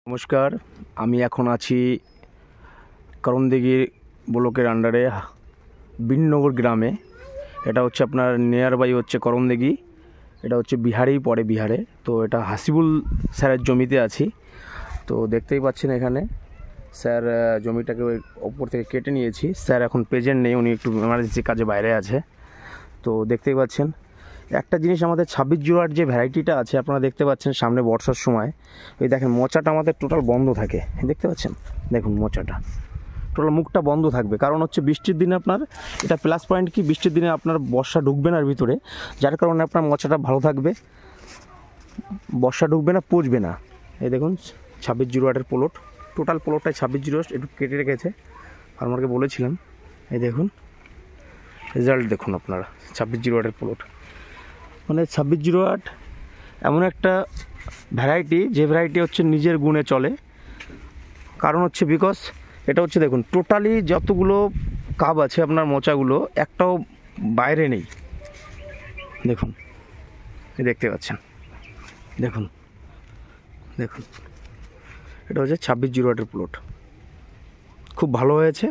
নমস্কার, আমি এখন আছি করণদিঘি ব্লকের আন্ডারে বিননগর গ্রামে। এটা হচ্ছে আপনার নিয়ার বাই হচ্ছে করণদিঘি, এটা হচ্ছে বিহারেই পড়ে, বিহারে। তো এটা হাসিবুল স্যারের জমিতে আছি। তো দেখতেই পাচ্ছেন এখানে স্যার জমিটাকে ওই ওপর থেকে কেটে নিয়েছি। স্যার এখন প্রেজেন্ট নেই, উনি একটু এমার্জেন্সি কাজে বাইরে আছে। তো দেখতেই পাচ্ছেন একটা জিনিস, আমাদের 2608 যে ভ্যারাইটিটা আছে আপনারা দেখতে পাচ্ছেন, সামনে বর্ষার সময় ওই দেখেন মোচাটা আমাদের টোটাল বন্ধ থাকে, দেখতে পাচ্ছেন, দেখুন মোচাটা টোটাল মুখটা বন্ধ থাকবে। কারণ হচ্ছে বৃষ্টির দিনে আপনার এটা প্লাস পয়েন্ট কি, বৃষ্টির দিনে আপনার বর্ষা ঢুকবে না এর ভিতরে, যার কারণে আপনার মোচাটা ভালো থাকবে, বর্ষা ঢুকবে না, পচবে না। এই দেখুন 2608 প্লট, টোটাল প্লটটাই 2608 একটু কেটে রেখেছে, ফার্মারকে বলেছিলাম। এই দেখুন রেজাল্ট দেখুন আপনারা, 2608 প্লট। মানে 2608 এমন একটা ভ্যারাইটি, যে ভ্যারাইটি হচ্ছে নিজের গুণে চলে। কারণ হচ্ছে বিকজ এটা হচ্ছে দেখুন টোটালি যতগুলো কাব আছে আপনার মোচাগুলো একটাও বাইরে নেই, দেখুন দেখতে পাচ্ছেন, দেখুন দেখুন এটা হচ্ছে 2608 প্লট, খুব ভালো হয়েছে।